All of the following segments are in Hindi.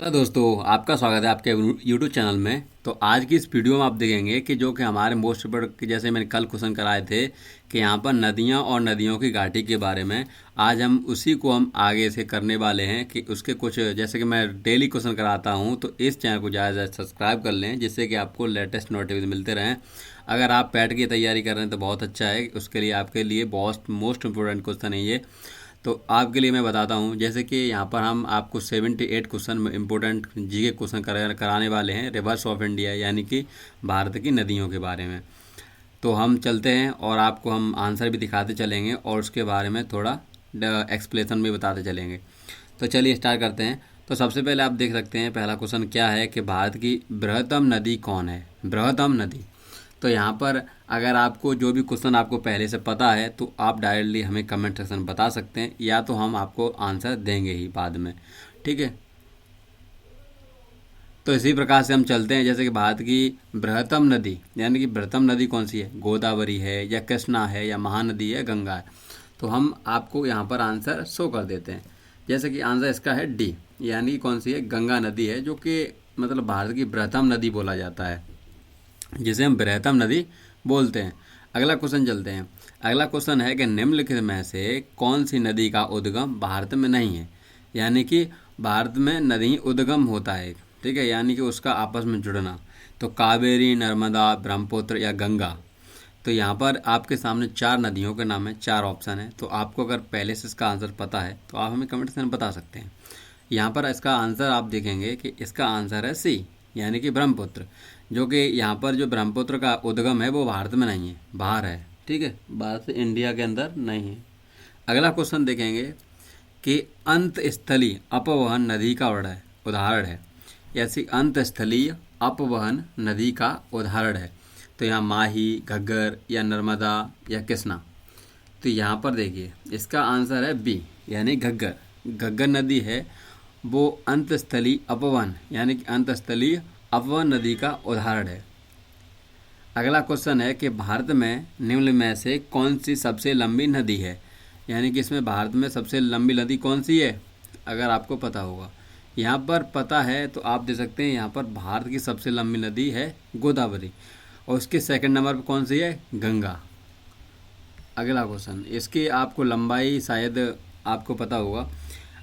हेलो दोस्तों, आपका स्वागत है आपके यूट्यूब चैनल में। तो आज की इस वीडियो में आप देखेंगे कि जो कि हमारे मोस्ट पेपर जैसे मैंने कल क्वेश्चन कराए थे कि यहाँ पर नदियाँ और नदियों की घाटी के बारे में, आज हम उसी को हम आगे से करने वाले हैं कि उसके कुछ जैसे कि मैं डेली क्वेश्चन कराता हूँ, तो इस चैनल को ज़्यादा से सब्सक्राइब कर लें जिससे कि आपको लेटेस्ट नोटिफिकेशन मिलते रहें। अगर आप पैट की तैयारी कर रहे हैं तो बहुत अच्छा है, उसके लिए आपके लिए बहुत मोस्ट इंपॉर्टेंट क्वेश्चन है ये। तो आपके लिए मैं बताता हूँ, जैसे कि यहाँ पर हम आपको 78 क्वेश्चन इंपॉर्टेंट जीके क्वेश्चन कराने वाले हैं रिवर्स ऑफ इंडिया, यानी कि भारत की नदियों के बारे में। तो हम चलते हैं और आपको हम आंसर भी दिखाते चलेंगे और उसके बारे में थोड़ा एक्सप्लेनेशन भी बताते चलेंगे। तो चलिए स्टार्ट करते हैं। तो सबसे पहले आप देख सकते हैं पहला क्वेश्चन क्या है कि भारत की बृहत्तम नदी कौन है। बृहत्तम नदी, तो यहाँ पर अगर आपको जो भी क्वेश्चन आपको पहले से पता है तो आप डायरेक्टली हमें कमेंट सेक्शन में बता सकते हैं, या तो हम आपको आंसर देंगे ही बाद में, ठीक है। तो इसी प्रकार से हम चलते हैं, जैसे कि भारत की बृहत्तम नदी, यानी कि बृहत्तम नदी कौन सी है, गोदावरी है या कृष्णा है या महानदी है, गंगा है। तो हम आपको यहाँ पर आंसर शो कर देते हैं। जैसे कि आंसर इसका है डी, यानी कि कौन सी है, गंगा नदी है, जो कि मतलब भारत की बृहत्तम नदी बोला जाता है, जिसे हम बृहत्तम नदी बोलते हैं। अगला क्वेश्चन चलते हैं। अगला क्वेश्चन है कि निम्नलिखित में से कौन सी नदी का उद्गम भारत में नहीं है। यानी कि भारत में नदी उद्गम होता है, ठीक है, यानी कि उसका आपस में जुड़ना। तो कावेरी, नर्मदा, ब्रह्मपुत्र या गंगा। तो यहाँ पर आपके सामने 4 नदियों के नाम है, 4 ऑप्शन है। तो आपको अगर पहले से इसका आंसर पता है तो आप हमें कमेंट सेक्शन में बता सकते हैं। यहाँ पर इसका आंसर आप देखेंगे कि इसका आंसर है सी, यानी कि ब्रह्मपुत्र। जो कि यहाँ पर जो ब्रह्मपुत्र का उद्गम है वो भारत में नहीं है, बाहर है, ठीक है, भारत से इंडिया के अंदर नहीं है। अगला क्वेश्चन देखेंगे कि अंतस्थलीय अपवहन नदी का उदाहरण है। ऐसी अंतस्थलीय अपवहन नदी का उदाहरण है। तो यहाँ माही, घग्गर या नर्मदा या कृष्णा। तो यहाँ पर देखिए इसका आंसर है बी, यानी घग्गर। घग्गर नदी है वो अंतस्थलीय अपवन, यानी कि अंतस्थलीय अपवन नदी का उदाहरण है। अगला क्वेश्चन है कि भारत में निम्न में से कौन सी सबसे लंबी नदी है। यानी कि इसमें भारत में सबसे लंबी नदी कौन सी है, अगर आपको पता होगा। यहाँ पर पता है तो आप दे सकते हैं। यहाँ पर भारत की सबसे लंबी नदी है गोदावरी, और उसके सेकंड नंबर पर कौन सी है, गंगा। अगला क्वेश्चन, इसकी आपको लंबाई शायद आपको पता होगा।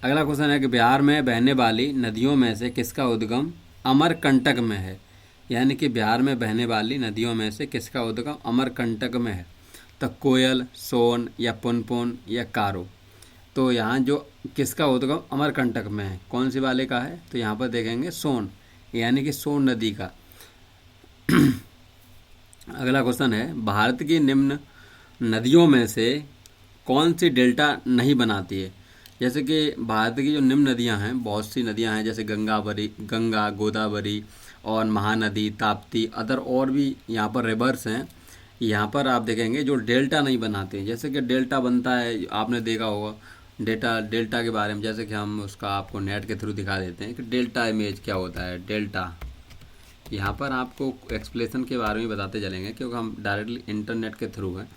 अगला क्वेश्चन है कि बिहार में बहने वाली नदियों में से किसका उद्गम अमरकंटक में है। यानी कि बिहार में बहने वाली नदियों में से किसका उद्गम अमरकंटक में है। तो कोयल, सोन या पुनपुन या कारो। तो यहाँ जो किसका उद्गम अमरकंटक में है, कौन सी वाले का है, तो यहाँ पर देखेंगे सोन, यानी कि सोन नदी का। अगला क्वेश्चन है भारत की निम्न नदियों में से कौन सी डेल्टा नहीं बनाती है। जैसे कि भारत की जो निम्न नदियां हैं, बहुत सी नदियां हैं, जैसे गंगा, गोदावरी और महानदी, ताप्ती, अदर और भी यहाँ पर रिवर्स हैं। यहाँ पर आप देखेंगे जो डेल्टा नहीं बनाते हैं। जैसे कि डेल्टा बनता है, आपने देखा होगा डेल्टा के बारे में, जैसे कि हम उसका आपको नेट के थ्रू दिखा देते हैं कि डेल्टा इमेज क्या होता है। डेल्टा यहाँ पर आपको एक्सप्लेनेशन के बारे में बताते चलेंगे, क्योंकि हम डायरेक्टली इंटरनेट के थ्रू हैं।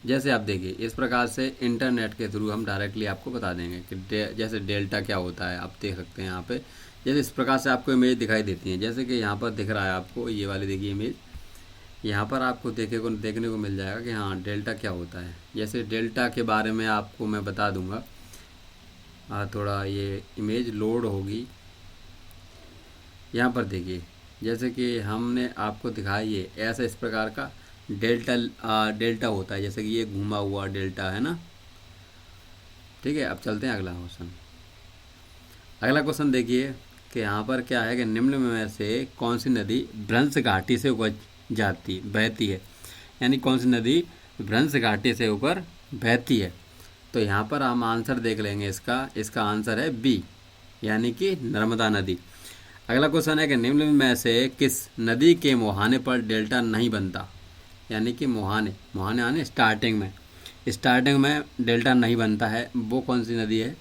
जैसे आप देखिए इस प्रकार से इंटरनेट के थ्रू हम डायरेक्टली आपको बता देंगे कि जैसे डेल्टा क्या होता है। आप देख सकते हैं यहाँ पे, जैसे इस प्रकार से आपको इमेज दिखाई देती है। जैसे कि यहाँ पर दिख रहा है आपको, ये वाली देखिए इमेज, यहाँ पर आपको देखने को मिल जाएगा कि हाँ डेल्टा क्या होता है। जैसे डेल्टा के बारे में आपको मैं बता दूँगा। थोड़ा ये इमेज लोड होगी। यहाँ पर देखिए जैसे कि हमने आपको दिखाया, ये ऐसा इस प्रकार का डेल्टा होता है। जैसे कि ये घूमा हुआ डेल्टा है ना, ठीक है। अब चलते हैं अगला क्वेश्चन। अगला क्वेश्चन देखिए कि यहाँ पर क्या है कि निम्न में से कौन सी नदी भ्रंश घाटी से होकर बहती है। यानी कौन सी नदी भ्रंश घाटी से होकर बहती है। तो यहाँ पर हम आंसर देख लेंगे इसका आंसर है बी, यानी कि नर्मदा नदी। अगला क्वेश्चन है कि निम्न में से किस नदी के मुहाने पर डेल्टा नहीं बनता। यानी कि मुहाने आने स्टार्टिंग में डेल्टा नहीं बनता है, वो कौन सी नदी है।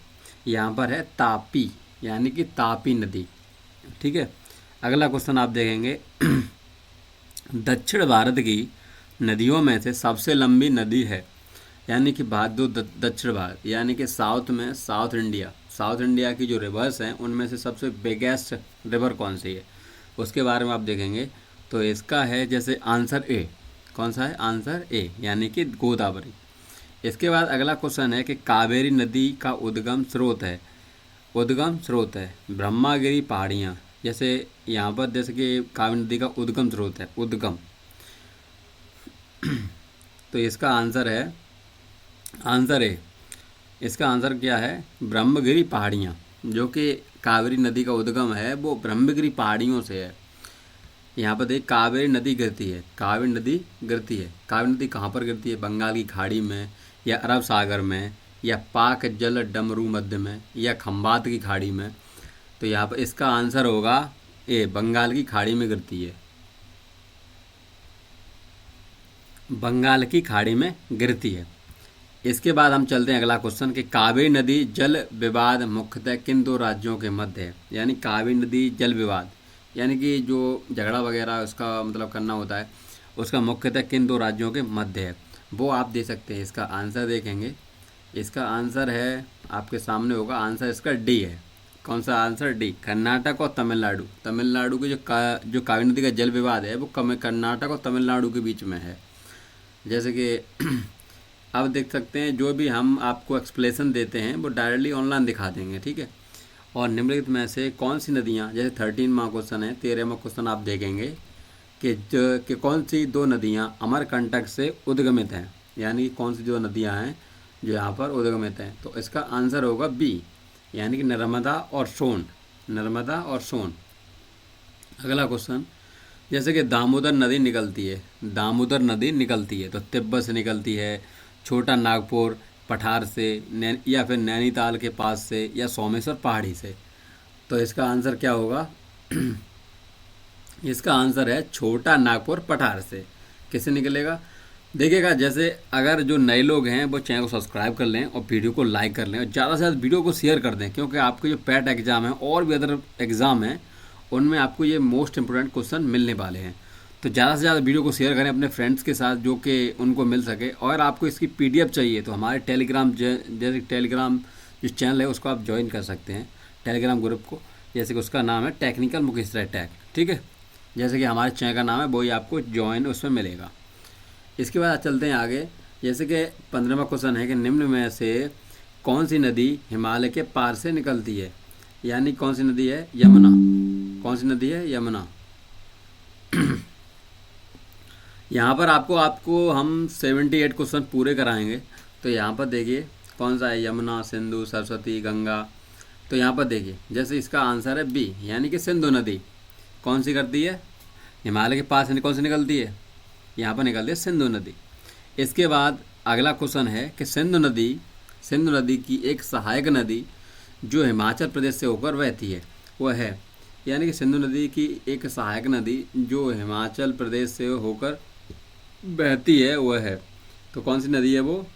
यहाँ पर है तापी, यानी कि तापी नदी, ठीक है। अगला क्वेश्चन आप देखेंगे दक्षिण भारत की नदियों में से सबसे लंबी नदी है। यानी कि दक्षिण भारत, यानी कि साउथ में, साउथ इंडिया, साउथ इंडिया की जो रिवर्स हैं उनमें से सबसे बिगेस्ट रिवर कौन सी है, उसके बारे में आप देखेंगे। तो इसका है जैसे आंसर ए। कौन सा है? आंसर ए, यानी कि गोदावरी। इसके बाद अगला क्वेश्चन है कि कावेरी नदी का उद्गम स्रोत है, उद्गम स्रोत है ब्रह्मागिरी पहाड़ियाँ। जैसे यहाँ पर जैसे कि कावेरी नदी का उद्गम स्रोत है, उद्गम। तो इसका आंसर है आंसर ए। इसका आंसर क्या है? ब्रह्मगिरी पहाड़ियाँ। जो कि कावेरी नदी का उद्गम है वो ब्रह्मगिरी पहाड़ियों से है। यहाँ पर देख, कावेरी नदी गिरती है, कावेरी नदी गिरती है। कावेरी नदी कहाँ पर गिरती है? बंगाल की खाड़ी में, या अरब सागर में, या पाक जल डमरू मध्य में, या खंबात की खाड़ी में। तो यहाँ पर इसका आंसर होगा ए, बंगाल की खाड़ी में गिरती है, बंगाल की खाड़ी में गिरती है। इसके बाद हम चलते हैं अगला क्वेश्चन कि कावेरी नदी जल विवाद मुख्यतः किन दो राज्यों के मध्य है। यानी कावेरी नदी जल विवाद, यानी कि जो झगड़ा वगैरह उसका मतलब करना होता है, उसका मुख्यतः किन दो राज्यों के मध्य है, वो आप दे सकते हैं। इसका आंसर देखेंगे, इसका आंसर है आपके सामने होगा, आंसर इसका डी है। कौन सा आंसर? डी, कर्नाटक और तमिलनाडु। तमिलनाडु की जो कावेरी नदी का जल विवाद है वो कर्नाटक और तमिलनाडु के बीच में है। जैसे कि अब देख सकते हैं, जो भी हम आपको एक्सप्लेनेशन देते हैं वो डायरेक्टली ऑनलाइन दिखा देंगे, ठीक है। और निम्नलिखित में से कौन सी नदियाँ, जैसे 13वां क्वेश्चन है, 13वां क्वेश्चन आप देखेंगे कि कौन सी दो नदियाँ अमरकंटक से उद्गमित हैं। यानी कौन सी दो नदियाँ हैं जो यहाँ पर उद्गमित हैं। तो इसका आंसर होगा बी, यानी कि नर्मदा और सोन, नर्मदा और सोन। अगला क्वेश्चन, जैसे कि दामोदर नदी निकलती है, दामोदर नदी निकलती है तो तिब्बत से निकलती है, छोटा नागपुर पठार से, या फिर नैनीताल के पास से, या सोमेश्वर पहाड़ी से। तो इसका आंसर क्या होगा? इसका आंसर है छोटा नागपुर पठार से। किससे निकलेगा? देखिएगा, जैसे अगर जो नए लोग हैं वो चैनल को सब्सक्राइब कर लें और वीडियो को लाइक कर लें और ज़्यादा से ज़्यादा वीडियो को शेयर कर दें, क्योंकि आपके जो पैट एग्ज़ाम है और भी अदर एग्ज़ाम हैं उनमें आपको ये मोस्ट इंपोर्टेंट क्वेश्चन मिलने वाले हैं। तो ज़्यादा से ज़्यादा वीडियो को शेयर करें अपने फ्रेंड्स के साथ जो कि उनको मिल सके। और आपको इसकी PDF चाहिए तो हमारे टेलीग्राम, जैसे टेलीग्राम जो चैनल है उसको आप ज्वाइन कर सकते हैं, टेलीग्राम ग्रुप को। जैसे कि उसका नाम है टेक्निकल मुकेश राय टैग, ठीक है। जैसे कि हमारे चैनल का नाम है वही आपको ज्वाइन उसमें मिलेगा। इसके बाद चलते हैं आगे। जैसे कि 15वां क्वेश्चन है कि निम्न में से कौन सी नदी हिमालय के पार से निकलती है। यानी कौन सी नदी है? यमुना। कौन सी नदी है? यमुना। यहाँ पर आपको हम 78 क्वेश्चन पूरे कराएंगे। तो यहाँ पर देखिए कौन सा है? यमुना, सिंधु, सरस्वती, गंगा। तो यहाँ पर देखिए, जैसे इसका आंसर है बी, यानी कि सिंधु नदी। कौन सी करती है? हिमालय के पास से कौन सी निकलती है? यहाँ पर निकलती है सिंधु नदी। इसके बाद अगला क्वेश्चन है कि सिंधु नदी की एक सहायक नदी जो हिमाचल प्रदेश से होकर बहती है वह है। यानी कि सिंधु नदी की एक सहायक नदी जो हिमाचल प्रदेश से होकर बहती है वह है। तो कौन सी नदी है वो?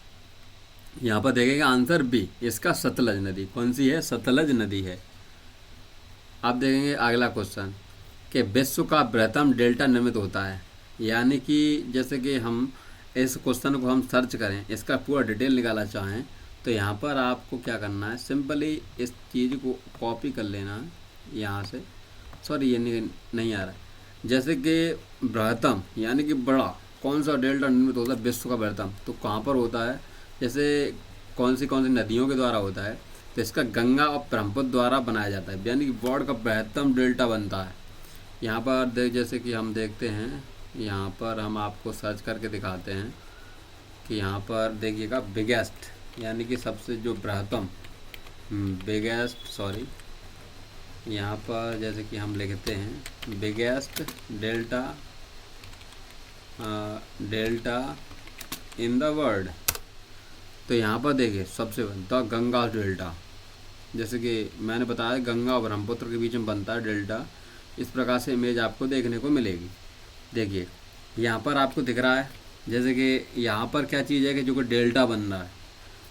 यहाँ पर देखेगा आंसर बी, इसका सतलज नदी। कौन सी है? सतलज नदी है। आप देखेंगे अगला क्वेश्चन कि विश्व का बृहत्तम डेल्टा निर्मित होता है। यानी कि जैसे कि हम इस क्वेश्चन को हम सर्च करें, इसका पूरा डिटेल निकालना चाहें तो यहाँ पर आपको क्या करना है, सिंपली इस चीज़ को कॉपी कर लेना है यहाँ से। सॉरी, ये नहीं आ रहा है। जैसे कि बृहत्तम यानी कि बड़ा, कौन सा डेल्टा निर्मित होता है? विश्व का बृहत्तम। तो कहाँ पर होता है? जैसे कौन सी नदियों के द्वारा होता है? तो इसका गंगा और ब्रह्मपुत्र द्वारा बनाया जाता है, यानी कि वर्ल्ड का बृहत्तम डेल्टा बनता है। यहाँ पर जैसे कि हम देखते हैं, यहाँ पर हम आपको सर्च करके दिखाते हैं कि यहाँ पर देखिएगा बिगेस्ट, यानी कि सबसे जो बृहत्तम, बिगेस्ट, सॉरी, यहाँ पर जैसे कि हम लिखते हैं biggest delta in the world. तो यहाँ पर देखिए सबसे द गंगा डेल्टा, जैसे कि मैंने बताया गंगा और ब्रह्मपुत्र के बीच में बनता है डेल्टा। इस प्रकार से इमेज आपको देखने को मिलेगी। देखिए यहाँ पर आपको दिख रहा है, जैसे कि यहाँ पर क्या चीज़ है कि जो कि डेल्टा बन रहा है,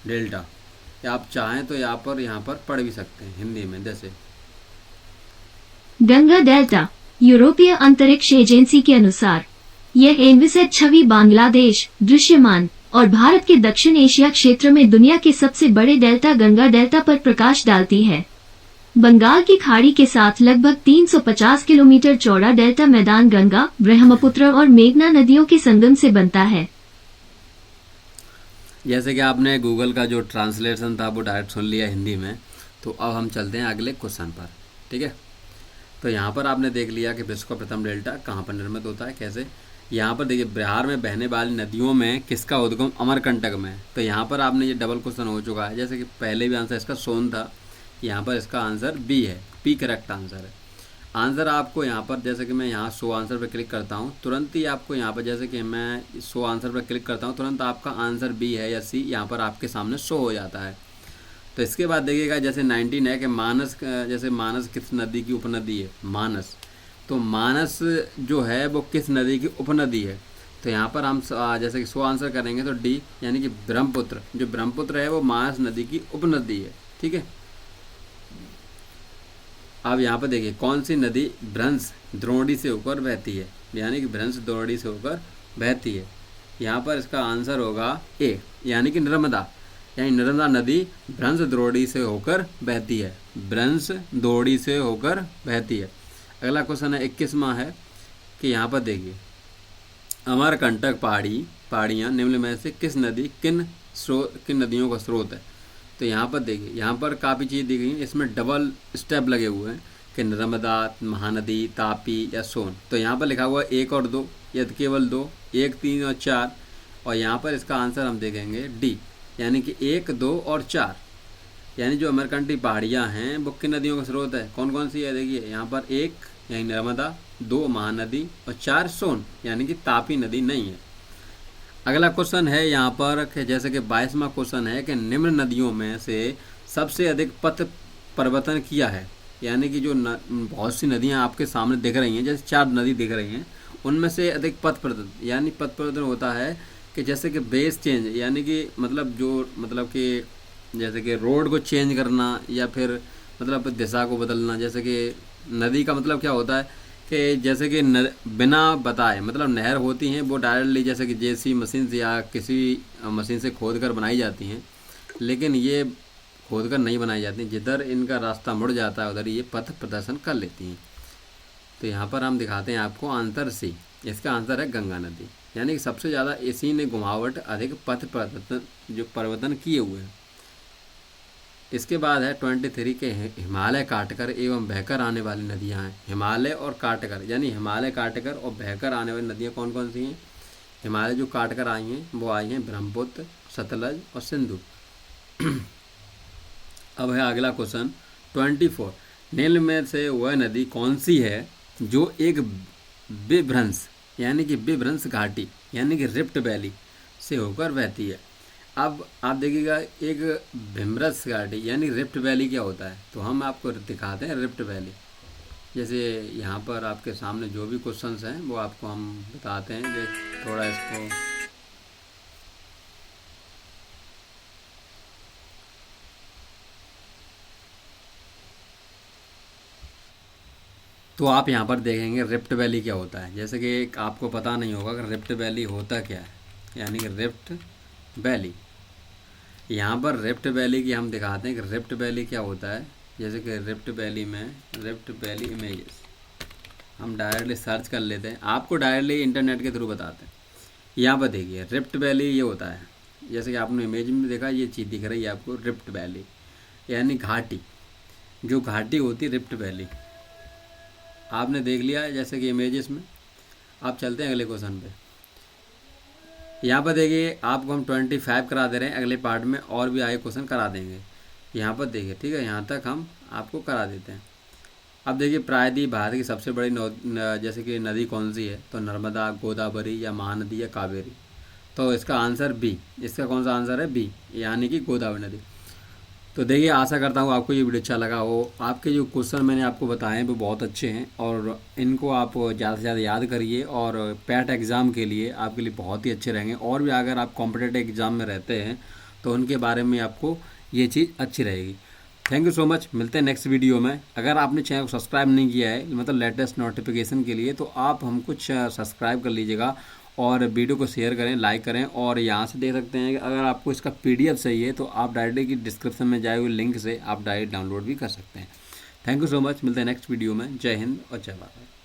डेल्टा। या आप चाहें तो यहाँ पर पढ़ भी सकते हैं हिंदी में। जैसे गंगा डेल्टा, यूरोपीय अंतरिक्ष एजेंसी के अनुसार यह एनवीसैट छवि बांग्लादेश दृश्यमान और भारत के दक्षिण एशिया क्षेत्र में दुनिया के सबसे बड़े डेल्टा गंगा डेल्टा पर प्रकाश डालती है। बंगाल की खाड़ी के साथ लगभग 350 किलोमीटर चौड़ा डेल्टा मैदान गंगा, ब्रह्मपुत्र और मेघना नदियों के संगम से बनता है। जैसे कि आपने गूगल का जो ट्रांसलेशन था वो डायरेक्ट सुन लिया हिंदी में, तो अब हम चलते हैं अगले क्वेश्चन पर। ठीक है, तो यहाँ पर आपने देख लिया कि विश्व का प्रथम डेल्टा कहाँ पर निर्मित होता है, कैसे। यहाँ पर देखिए, बिहार में बहने वाली नदियों में किसका उद्गम अमरकंटक में। तो यहाँ पर आपने ये डबल क्वेश्चन हो चुका है। जैसे कि पहले भी आंसर इसका सोन था, यहाँ पर इसका आंसर बी है, पी करेक्ट आंसर है। आंसर आपको यहाँ पर, जैसे कि मैं यहाँ शो आंसर पर क्लिक करता हूँ, तुरंत ही आपको यहाँ पर, जैसे कि मैं शो आंसर पर क्लिक करता हूँ, तुरंत आपका आंसर बी है या सी यहाँ पर आपके सामने शो हो जाता है। तो इसके बाद देखिएगा, जैसे 19 है कि मानस, जैसे मानस किस नदी की उपनदी है, मानस। तो मानस जो है वो किस नदी की उपनदी है। तो यहाँ पर हम जैसे कि शो आंसर करेंगे तो डी, यानी कि ब्रह्मपुत्र। जो ब्रह्मपुत्र है वो मानस नदी की उपनदी है। ठीक है, अब यहाँ पर देखिए, कौन सी नदी भ्रंश द्रोणी से होकर बहती है, यानी कि भ्रंश द्रोणी से होकर बहती है। यहाँ पर इसका आंसर होगा ए, यानी कि नर्मदा। यानी नर्मदा नदी भ्रंश द्रोणी से होकर बहती है, भ्रंश द्रोणी से होकर बहती है। अगला क्वेश्चन है 21वां है कि यहाँ पर देखिए, अमरकंटक पहाड़ियाँ निम्न में से किस नदी किन नदियों का स्रोत है। तो यहाँ पर देखिए, यहाँ पर काफ़ी चीज़ दी गई है, इसमें डबल स्टेप लगे हुए हैं कि नर्मदा, महानदी, तापी या सोन। तो यहाँ पर लिखा हुआ है 1 और 2, या केवल 2, 1, 3 और 4। और यहाँ पर इसका आंसर हम देखेंगे डी, यानी कि 1, 2 और 4। यानी जो अमरकंटक पहाड़ियाँ हैं वो किन नदियों का स्रोत है, कौन कौन सी है। देखिए यहाँ पर 1 यानी नर्मदा, 2 महानदी और 4 सोन, यानी कि तापी नदी नहीं है। अगला क्वेश्चन है यहाँ पर कि जैसे कि 22वां क्वेश्चन है कि निम्न नदियों में से सबसे अधिक पथ परिवर्तन किया है। यानी कि जो बहुत सी नदियाँ आपके सामने दिख रही हैं, जैसे 4 नदी दिख रही हैं, उनमें से अधिक पथ परिवर्तन, यानी पथ परिवर्तन होता है कि जैसे कि बेस चेंज, यानी कि मतलब कि जैसे कि रोड को चेंज करना या फिर मतलब दिशा को बदलना। जैसे कि नदी का मतलब क्या होता है कि जैसे कि बिना बताए, मतलब नहर होती हैं वो डायरेक्टली जैसे कि जेसी मशीन से या किसी मशीन से खोद कर बनाई जाती हैं, लेकिन ये खोद कर नहीं बनाई जाती। जिधर इनका रास्ता मुड़ जाता है उधर ये पथ प्रदर्शन कर लेती हैं। तो यहाँ पर हम दिखाते हैं आपको आंसर सी, इसका आंसर है गंगा नदी। यानी कि सबसे ज़्यादा इसी ने घुमावट अधिक पथ परिवर्तन किए हुए हैं। इसके बाद है 23 के हिमालय काटकर एवं बहकर आने वाली नदियां हैं। हिमालय और काटकर, यानी हिमालय काटकर और बहकर आने वाली नदियां कौन कौन सी हैं। हिमालय जो काटकर आई हैं वो आई हैं ब्रह्मपुत्र, सतलज और सिंधु। अब है अगला क्वेश्चन 24, निम्न में से वह नदी कौन सी है जो एक विभ्रंश, यानी कि विभ्रंश घाटी, यानी कि रिफ्ट वैली से होकर बहती है। अब आप देखिएगा, एक भीमरस घाटी यानी रिफ्ट वैली क्या होता है, तो हम आपको दिखाते हैं रिफ्ट वैली। जैसे यहाँ पर आपके सामने जो भी क्वेश्चंस हैं वो आपको हम बताते हैं कि थोड़ा इसको तो आप यहाँ पर देखेंगे रिफ्ट वैली क्या होता है। जैसे कि आपको पता नहीं होगा कि रिफ्ट वैली होता क्या है, यानी कि रिफ्ट वैली। यहाँ पर रिफ्ट वैली की हम दिखाते हैं कि रिफ्ट वैली क्या होता है। जैसे कि रिफ्ट वैली में रिफ्ट वैली इमेजेस हम डायरेक्टली सर्च कर लेते हैं, आपको डायरेक्टली इंटरनेट के थ्रू बताते हैं। यहाँ पर देखिए रिफ्ट वैली ये होता है, जैसे कि आपने इमेज में देखा ये चीज़ दिख रही है आपको, रिफ्ट वैली यानी घाटी। जो घाटी होती है रिफ्ट वैली आपने देख लिया है जैसे कि इमेजेस में। आप चलते हैं अगले क्वेश्चन पे। यहाँ पर देखिए आपको हम 25 करा दे रहे हैं, अगले पार्ट में और भी आगे क्वेश्चन करा देंगे। यहाँ पर देखिए, ठीक है, यहाँ तक हम आपको करा देते हैं। अब देखिए प्रायद्वीप भारत की सबसे बड़ी जैसे कि नदी कौन सी है, तो नर्मदा, गोदावरी या महानदी या कावेरी। तो इसका आंसर बी, इसका कौन सा आंसर है, बी, यानी कि गोदावरी नदी। तो देखिए आशा करता हूँ आपको ये वीडियो अच्छा लगा हो। आपके जो क्वेश्चन मैंने आपको बताए हैं वो बहुत अच्छे हैं और इनको आप ज़्यादा से ज़्यादा याद करिए और पैट एग्ज़ाम के लिए आपके लिए बहुत ही अच्छे रहेंगे। और भी अगर आप कॉम्पिटिटिव एग्ज़ाम में रहते हैं तो उनके बारे में आपको ये चीज़ अच्छी रहेगी। थैंक यू सो मच, मिलते हैं नेक्स्ट वीडियो में। अगर आपने चैनल को सब्सक्राइब नहीं किया है, मतलब लेटेस्ट नोटिफिकेशन के लिए, तो आप हमको सब्सक्राइब कर लीजिएगा और वीडियो को शेयर करें, लाइक करें। और यहाँ से देख सकते हैं कि अगर आपको इसका PDF चाहिए तो आप डायरेक्टली डिस्क्रिप्शन में जाए हुए लिंक से आप डायरेक्ट डाउनलोड भी कर सकते हैं। Thank you so much. मिलते हैं नेक्स्ट वीडियो में। जय हिंद और जय भारत।